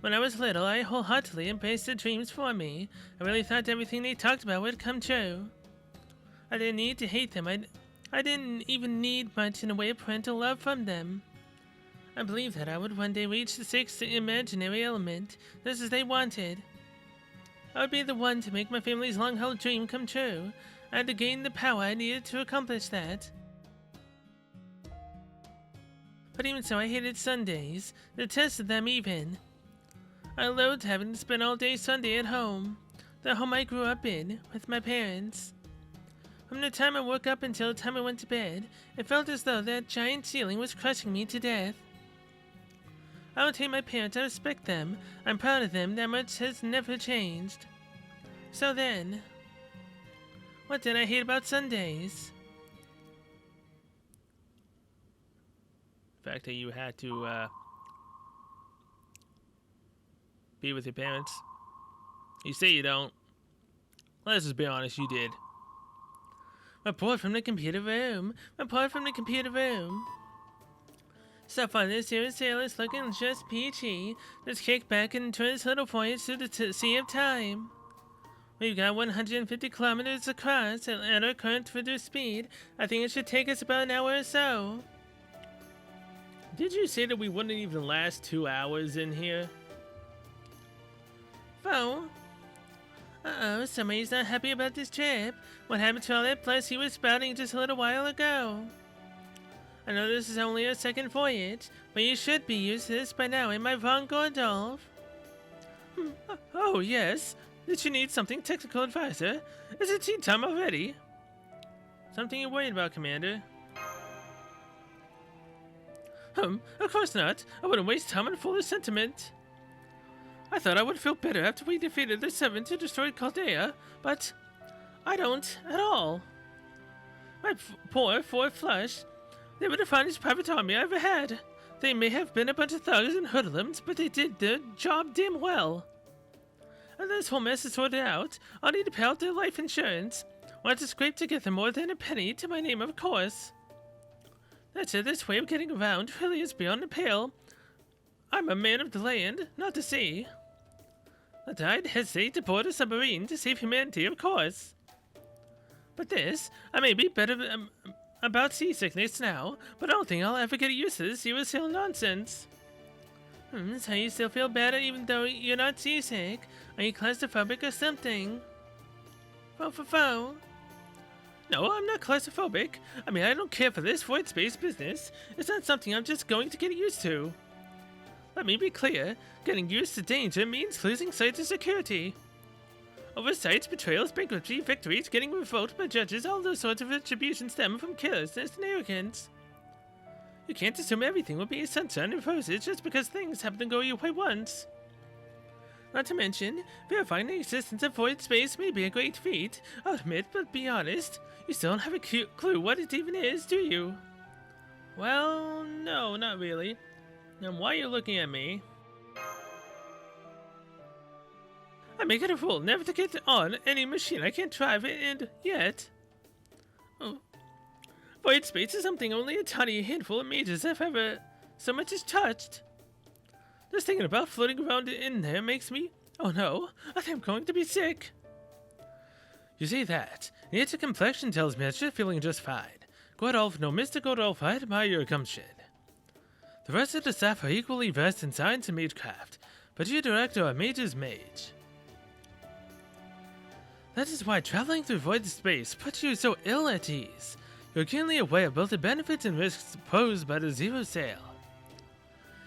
When I was little, I wholeheartedly embraced their dreams for me. I really thought everything they talked about would come true. I didn't need to hate them. I didn't even need much in the way of parental love from them. I believed that I would one day reach the 6th imaginary element, just as they wanted. I would be the one to make my family's long-held dream come true. I had to gain the power I needed to accomplish that. But even so, I hated Sundays, detested them even. I loathed having to spend all day Sunday at home, the home I grew up in, with my parents. From the time I woke up until the time I went to bed, it felt as though that giant ceiling was crushing me to death. I don't hate my parents, I respect them. I'm proud of them, that much has never changed. So then, what did I hate about Sundays? The fact that you had to be with your parents. You say you don't. Let's just be honest, you did. Report from the computer room. Report from the computer room. So far this year's sail is looking just peachy. Just kick back and enjoy this little voyage through the sea of time. We've got 150 kilometers across at our current reduced speed. I think it should take us about an hour or so. Did you say that we wouldn't even last 2 hours in here? Oh. Uh-oh, somebody's not happy about this trip. What happened to all that plus he was spouting just a little while ago? I know this is only our second voyage, but you should be used to this by now, am I wrong, Gordolf? Oh, yes. Did you need something, technical advisor? Is it tea time already? Something you're worried about, Commander? Of course not. I wouldn't waste time on foolish sentiment. I thought I would feel better after we defeated the 7 to destroy Chaldea, but I don't at all. My poor four flush. They were the finest private army I ever had. They may have been a bunch of thugs and hoodlums, but they did their job damn well. And this whole mess is sorted out. I'll need to pay out their life insurance. Want to scrape together more than a penny to my name, of course. That's it, this way of getting around really is beyond the pale. I'm a man of the land, not the sea. But I'd hesitate to board a submarine to save humanity, of course. But this, I may be better about seasickness now, but I don't think I'll ever get used to this USL nonsense. So you still feel better even though you're not seasick? Are you claustrophobic or something? Fo. No, I'm not claustrophobic. I mean, I don't care for this void space business. It's not something I'm just going to get used to. Let me be clear. Getting used to danger means losing sight of security. Oversights, betrayals, bankruptcy, victories, getting revoked by judges, all those sorts of retribution stem from carelessness and arrogance. You can't assume everything will be sunshine and roses just because things happen to go your way once. Not to mention, verifying the existence of void space may be a great feat, I'll admit, but be honest, you still don't have a clue what it even is, do you? Well, no, not really. Then why are you looking at me? I make it a rule never to get on any machine I can't drive it, and yet... Oh. Void space is something only a tiny handful of mages have ever so much as touched. Just thinking about floating around in there makes me... Oh no, I think I'm going to be sick. You say that, and yet your complexion tells me that you're feeling just fine. Gordolf, no Mr. Gordolf, I admire your gumption. The rest of the staff are equally versed in science and magecraft, but your director, a mage's mage. That is why traveling through void space puts you so ill at ease. You're keenly aware of both the benefits and risks posed by the zero sail.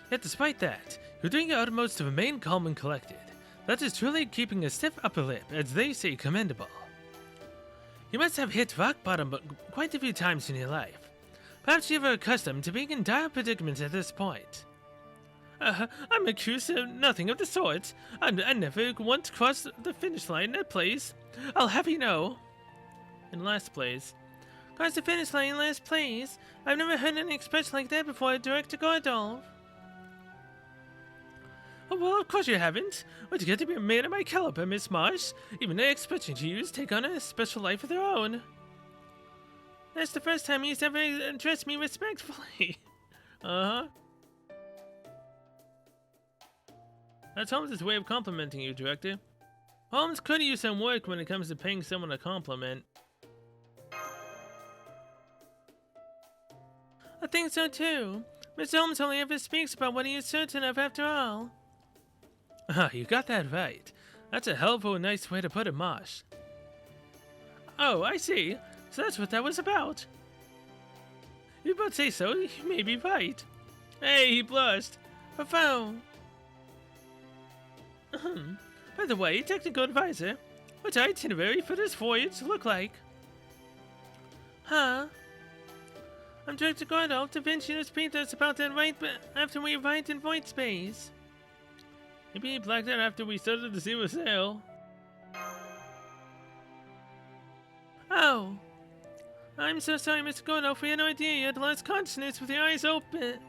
Yet despite that, you're doing your utmost to remain calm and collected. That is truly keeping a stiff upper lip, as they say, commendable. You must have hit rock bottom quite a few times in your life. Perhaps you are accustomed to being in dire predicaments at this point. I'm accused of nothing of the sort. I never once crossed the finish line in that place. I'll have you know. In last place. Crossed the finish line in last place? I've never heard an expression like that before, Director Gordolf. Oh, well, of course you haven't. Would you get to be a man of my caliber, Miss Marsh? Even the expressions you use take on a special life of their own. That's the first time he's ever addressed me respectfully. Uh-huh. That's Holmes' way of complimenting you, Director. Holmes could use some work when it comes to paying someone a compliment. I think so too. Mr. Holmes only ever speaks about what he is certain of after all. You got that right. That's a hell of a nice way to put it, Marsh. Oh, I see. So that's what that was about. You both say so, you may be right. Hey, he blushed. Bravo. By the way, technical advisor, what's our itinerary for this voyage look like? Huh? I'm Director Gordolf. Da Vinci will speak to us about that right after we arrived in void space. Maybe he blacked out after we started the zero sail. Oh. I'm so sorry, Mr. Gordolf. We had no idea you had lost consciousness with your eyes open.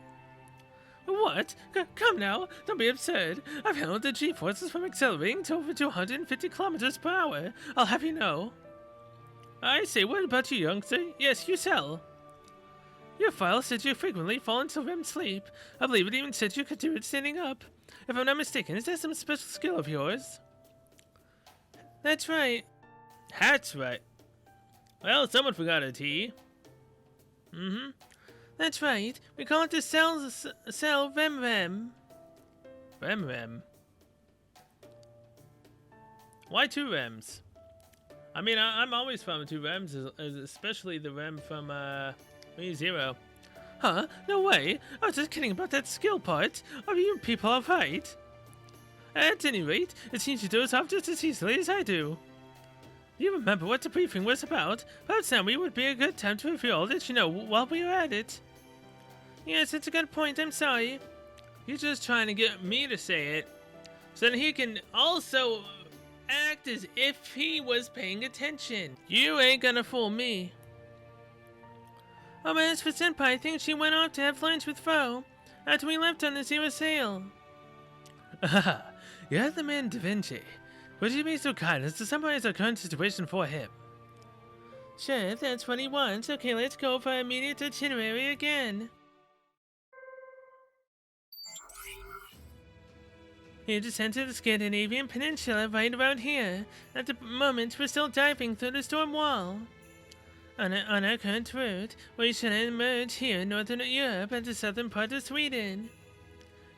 What? Come now, don't be absurd. I've handled the G-forces from accelerating to over 250 kilometers per hour. I'll have you know. I say, what about you, youngster? Yes, you sell. Your file said you frequently fall into REM sleep. I believe it even said you could do it standing up. If I'm not mistaken, is that some special skill of yours? That's right. That's right. Well, someone forgot a T. Mm-hmm. That's right. We call it the cell REM. REM. Why two REMs? I mean, I'm always from two REMs, especially the REM from, Zero. Huh? No way. I was just kidding about that skill part. Are you people alright? At any rate, it seems you doze off just as easily as I do. Do you remember what the briefing was about? Perhaps now would be a good time to review all that you know while we are at it. Yes, it's a good point. I'm sorry. He's just trying to get me to say it, so that he can also act as if he was paying attention. You ain't gonna fool me. Oh, but as for Senpai, I think she went off to have lunch with Fo after we left on the zero sail. You're the man, Da Vinci. Would you be so kind as to summarize our current situation for him? Sure, if that's what he wants. Okay, let's go for our immediate itinerary again. You just entered the Scandinavian Peninsula right around here. At the moment, we're still diving through the storm wall. On our current route, we should emerge here in northern Europe at the southern part of Sweden.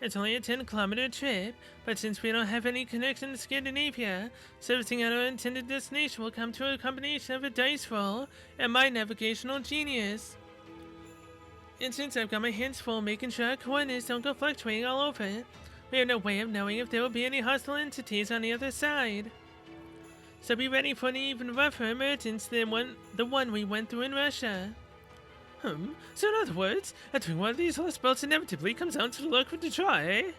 It's only a 10-kilometer trip, but since we don't have any connection to Scandinavia, servicing at our intended destination will come to a combination of a dice roll and my navigational genius. And since I've got my hands full making sure our coordinates don't go fluctuating all over, we have no way of knowing if there will be any hostile entities on the other side. So be ready for an even rougher emergence than the one we went through in Russia. So in other words, entering one of these Lostbelts inevitably comes down to the luck with the try, eh?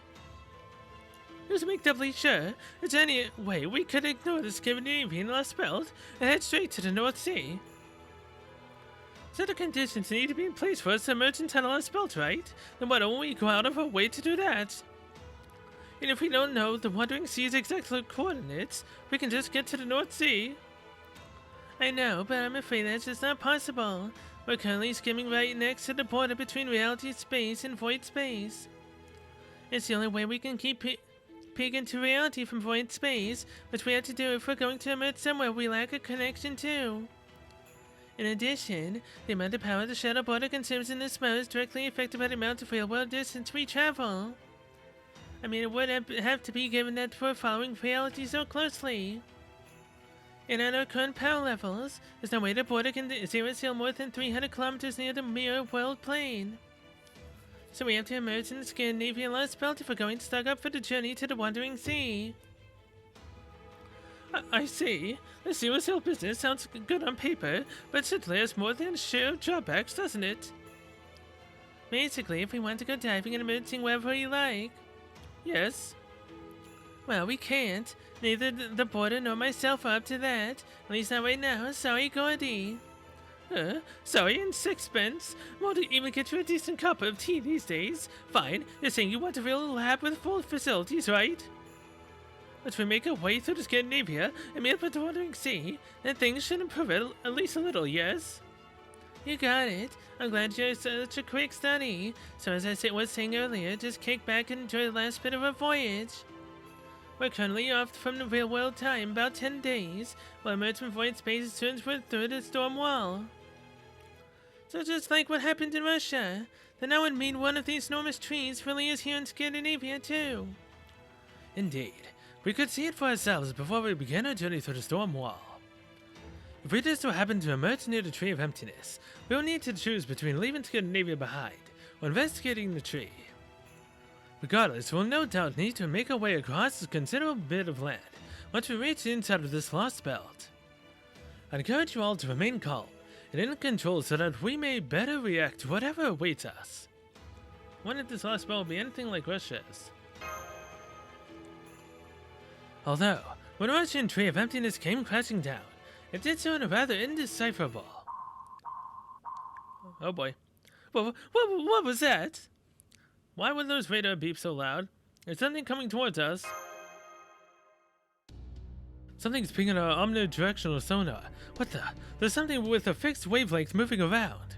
Just to make doubly sure, is there any way we could ignore the Scandinavian Lostbelt and head straight to the North Sea? So the conditions need to be in place for us to emerge into the Lostbelt, right? Then why don't we go out of our way to do that? And if we don't know the Wandering Sea's exact coordinates, we can just get to the North Sea. I know, but I'm afraid that's just not possible. We're currently skimming right next to the border between reality space and void space. It's the only way we can keep peek into reality from void space, which we have to do if we're going to emerge somewhere we lack a connection to. In addition, the amount of power the shadow border consumes in this mode is directly affected by the amount of real-world distance we travel. I mean, it would have to be given that we're following reality so closely. And at our current power levels, there's no way the border can zero sail more than 300 kilometers near the mirror world plane. So we have to emerge in the Scandinavian Lostbelt if we're going to stock up for the journey to the Wandering Sea. I see. The zero sail business sounds good on paper, but certainly has more than a share of drawbacks, doesn't it? Basically, if we want to go diving and emerging wherever we like. Yes. Well, we can't. Neither the border nor myself are up to that. At least not right now. Sorry, Gordy. Sorry, and sixpence? Won't even get you a decent cup of tea these days. Fine, you're saying you want a real lab with full facilities, right? But if we make our way through the Scandinavia and meet up with the Wandering Sea, then things should improve at least a little, yes? You got it. I'm glad you're such a quick study. So as I was saying earlier, just kick back and enjoy the last bit of our voyage. We're currently off from the real world time, about 10 days, while emerge from void space as soon as we're through the storm wall. So just like what happened in Russia, then that would mean one of these enormous trees really is here in Scandinavia too. Indeed. We could see it for ourselves before we begin our journey through the storm wall. If we just so happen to emerge near the Tree of Emptiness, we will need to choose between leaving Scandinavia behind or investigating the tree. Regardless, we'll no doubt need to make our way across a considerable bit of land once we reach the inside of this Lostbelt. I encourage you all to remain calm and in control so that we may better react to whatever awaits us. I wonder if this Lostbelt will be anything like Russia's. Although, when the Russian Tree of Emptiness came crashing down, it did so in a rather indecipherable. Oh boy. What was that? Why would those radar beep so loud? There's something coming towards us. Something's pinging our omnidirectional sonar. What the? There's something with a fixed wavelength moving around.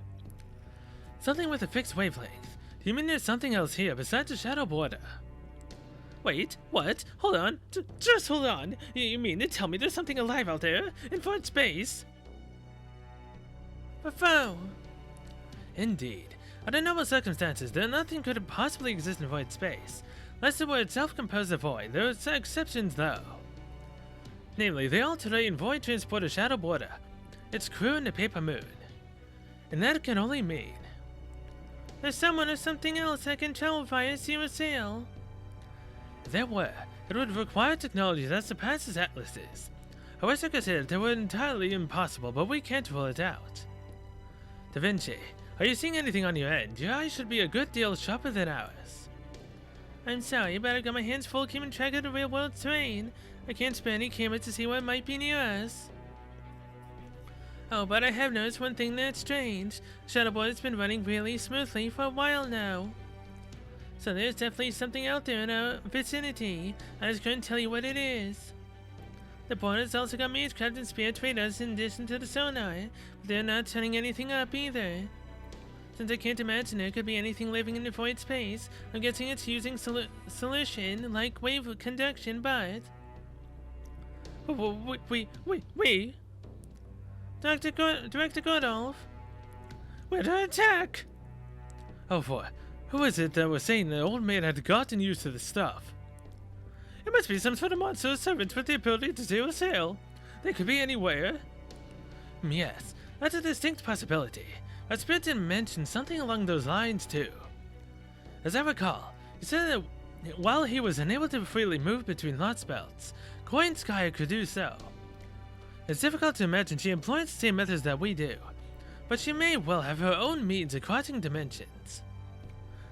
Something with a fixed wavelength? Do you mean there's something else here besides the shadow border? Wait, what? Hold on. Just hold on. You mean to tell me there's something alive out there? In void space? Buffo! Indeed. Under normal circumstances, there nothing could possibly exist in void space. Unless it were itself composed of void. There are exceptions, though. Namely, the all-terrain void transporter shadow border, its crew and the paper moon. And that can only mean there's someone or something else that can travel via zero sail. If there were, it would require technology that surpasses Atlas's. I wish I could say that they were entirely impossible, but we can't rule it out. Da Vinci, are you seeing anything on your end? Your eyes should be a good deal sharper than ours. I'm sorry, but I've got my hands full keeping track of the real world terrain. I can't spare any cameras to see what might be near us. Oh, but I have noticed one thing that's strange. Shuttleboard has been running really smoothly for a while now. So there's definitely something out there in our vicinity. I just couldn't tell you what it is. The border's also got Magecraft and Spirit radars in addition to the sonar, but they're not turning anything up either. Since I can't imagine there could be anything living in the void space, I'm guessing it's using solution like wave conduction, but... Wait. Director Godolph? We're to attack! Oh boy. Who is it that was saying the old man had gotten used to the stuff? It must be some sort of monster servant with the ability to zero sail. They could be anywhere. Yes, that's a distinct possibility. Our spirit did mention something along those lines too. As I recall, he said that while he was unable to freely move between Lostbelts, Coinskaya could do so. It's difficult to imagine she employs the same methods that we do, but she may well have her own means of crossing dimensions.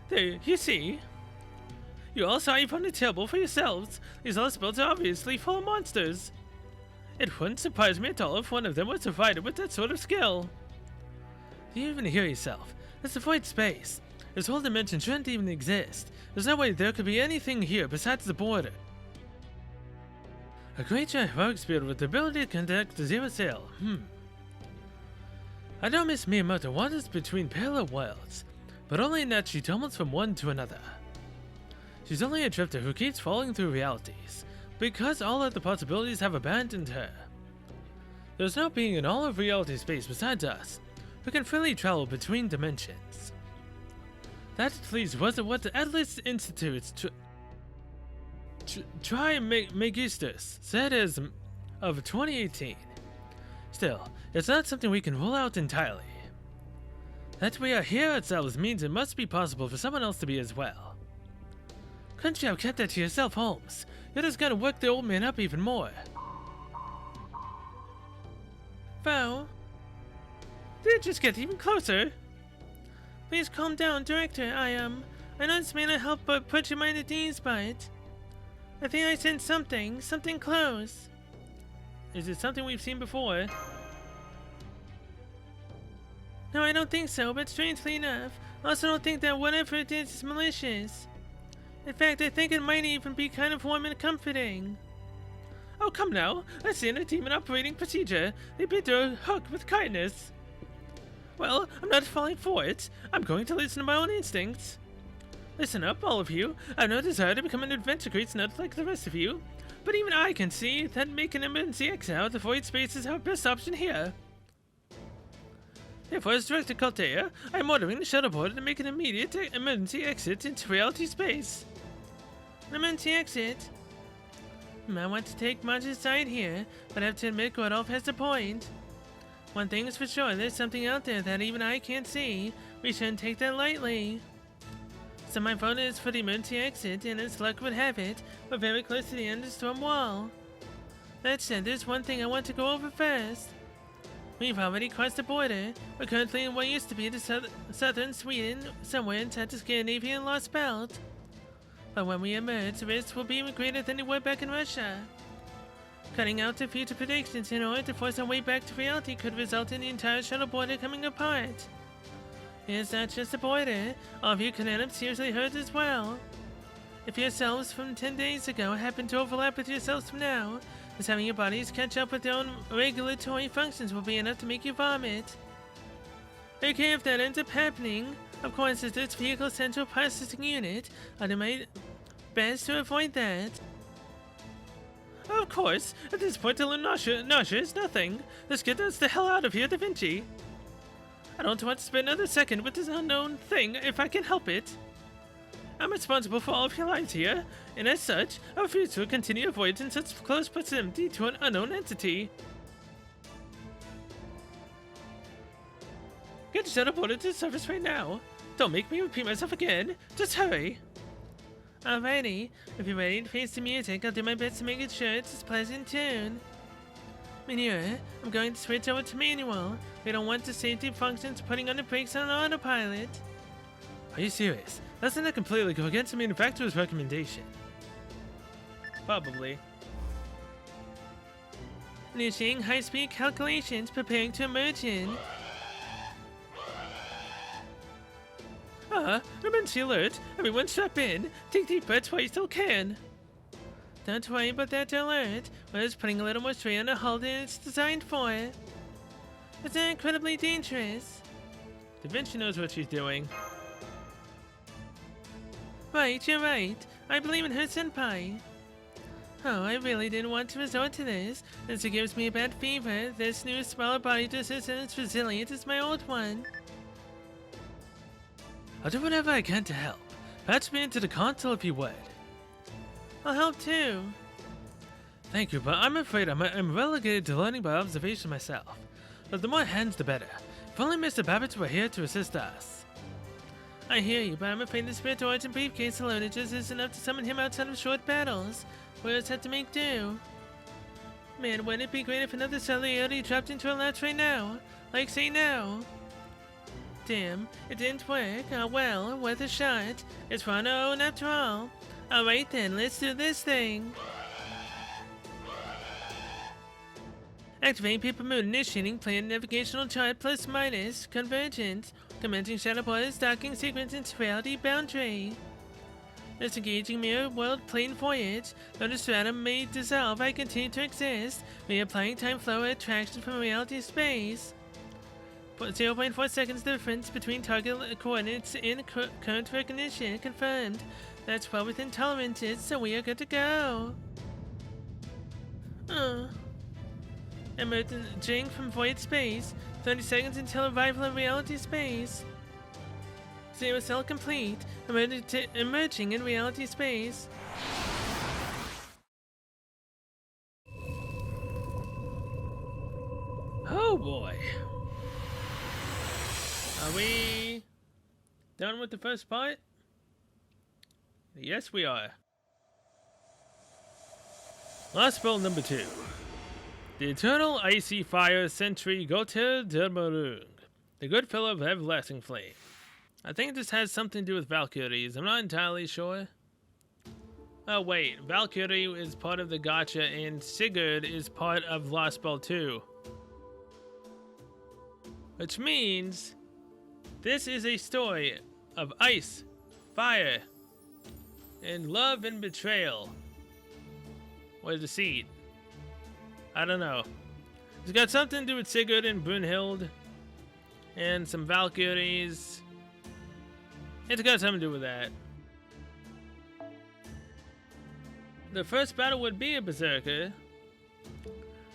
There, you see? You all saw you from the table for yourselves. These Lostbelts are obviously full of monsters. It wouldn't surprise me at all if one of them was provided with that sort of skill. Do you even hear yourself? It's a void space. This whole dimension shouldn't even exist. There's no way there could be anything here besides the border. A creature heroic spirit with the ability to conduct the zero sail. I know Miss Miyamoto wanders between parallel worlds, but only in that she tumbles from one to another. She's only a drifter who keeps falling through realities, because all of the possibilities have abandoned her. There's no being in all of reality space besides us, who can freely travel between dimensions. That at least wasn't what the Atlas Institute's Trismegistus said as of 2018. Still, it's not something we can rule out entirely. That we are here ourselves means it must be possible for someone else to be as well. Couldn't you have kept that to yourself, Holmes? You're just gonna work the old man up even more. Vo? Did it just get even closer? Please calm down, Director. I know this may not help but put your mind at ease, but I think I sensed something close. Is it something we've seen before? No, I don't think so, but strangely enough, I also don't think that whatever it is malicious. In fact, I think it might even be kind of warm and comforting. Oh, come now. I've seen a demon operating procedure. They bid their hook with kindness. Well, I'm not falling for it. I'm going to listen to my own instincts. Listen up, all of you. I have no desire to become an adventure creature not like the rest of you. But even I can see that making an emergency exit out of the void space is our best option here. Therefore, as Director Caltea, I am ordering the shuttleboard to make an immediate emergency exit into reality space. An emergency exit? I want to take Marge's side here, but I have to admit Gordolf has a point. One thing is for sure, there's something out there that even I can't see. We shouldn't take that lightly. So my vote is for the emergency exit, and as luck would have it, we're very close to the end of the storm wall. That said, there's one thing I want to go over first. We've already crossed the border. We're currently in what used to be the southern Sweden, somewhere inside the Scandinavian Lostbelt. But when we emerge, the risks will be even greater than they were back in Russia. Cutting out the future predictions in order to force our way back to reality could result in the entire shuttle border coming apart. It's not just the border, all of you could end up seriously hurt as well. If yourselves from 10 days ago happen to overlap with yourselves from now, just having your bodies catch up with their own regulatory functions will be enough to make you vomit. Okay, if that ends up happening, of course, as this vehicle central processing unit, I'll do my best to avoid that. Of course, at this point, a little nausea is nothing. Let's get us the hell out of here, Da Vinci. I don't want to spend another second with this unknown thing if I can help it. I'm responsible for all of your lives here, and as such, I refuse to continue avoiding such close proximity to an unknown entity. Get the shuttle boarded to the surface right now. Don't make me repeat myself again. Just hurry. Alrighty, if you're ready to face the music, I'll do my best to make it sure it's a pleasant tune. Manure, I'm going to switch over to manual. We don't want the safety functions putting on the brakes on autopilot. Are you serious? Doesn't that completely go against the manufacturer's recommendation? Probably. Initiating high-speed calculations, preparing to emerge in. Emergency alert! Everyone strap in! Take deep breaths while you still can! Don't worry about that alert. We're just putting a little more strain on the hull than it's designed for. It's not incredibly dangerous. Da Vinci knows what she's doing. Right, you're right. I believe in her, senpai. Oh, I really didn't want to resort to this. Since it gives me a bad fever, this new smaller body just isn't as resilient as my old one. I'll do whatever I can to help. Patch me into the console if you would. I'll help too. Thank you, but I'm afraid I'm relegated to learning by observation myself. But the more hands, the better. If only Mr. Babbage were here to assist us. I hear you, but I'm afraid the spirit origin briefcase alone just isn't enough to summon him outside of short battles. We'll just have to make do. Man, wouldn't it be great if another cellularity dropped into our laps right now? Like, say now. Damn, it didn't work. Oh well, worth a shot. It's for our own after all. Alright then, let's do this thing. Activate paper mode, initiating planned navigational chart plus minus convergence. Commencing shuttleboard's docking sequence into reality boundary. Disengaging mirror world plane voyage. Though the stratum may dissolve, I continue to exist. Reapplying time flow attraction from reality space. 0.4 seconds difference between target coordinates in current recognition confirmed. That's well within tolerances, so we are good to go. Emerging from void space. 30 seconds until arrival in reality space. Zero cell complete. Emerging in reality space. boy. Are we done with the first part? Yes, we are. Lostbelt number 2. The Eternal Icy Fire Sentry Goter Dermarung. The Good Fellow of Everlasting Flame. I think this has something to do with Valkyries. I'm not entirely sure. Oh wait, Valkyrie is part of the Gacha and Sigurd is part of Lostbelt 2. Which means this is a story of ice, fire, and love and betrayal. Or deceit. I don't know. It's got something to do with Sigurd and Brunhild. And some Valkyries. It's got something to do with that. The first battle would be a Berserker.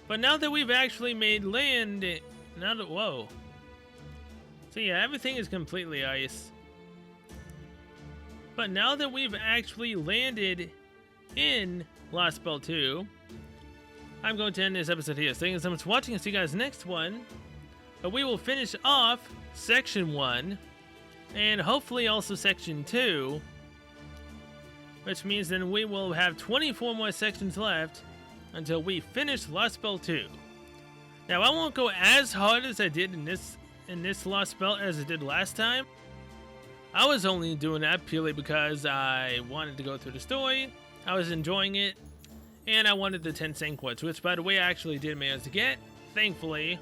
But now that we've actually made land... Whoa. So yeah, everything is completely ice. But now that we've actually landed in Lostbelt 2, I'm going to end this episode here. Thank you so much for watching. I'll see you guys next one. But we will finish off Section 1. And hopefully also Section 2. Which means then we will have 24 more sections left until we finish Lostbelt 2. Now I won't go as hard as I did in this Lostbelt as I did last time. I was only doing that purely because I wanted to go through the story. I was enjoying it. And I wanted the 10 Sanquarts, which by the way I actually did manage to get, thankfully.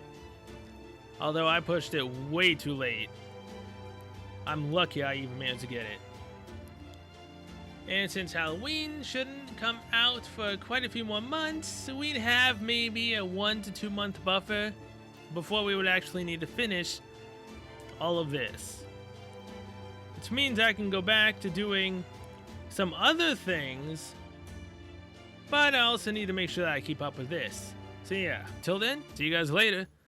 Although I pushed it way too late. I'm lucky I even managed to get it. And since Halloween shouldn't come out for quite a few more months, we'd have maybe a 1 to 2 month buffer before we would actually need to finish all of this. Which means I can go back to doing some other things, but I also need to make sure that I keep up with this. So yeah, till then, see you guys later.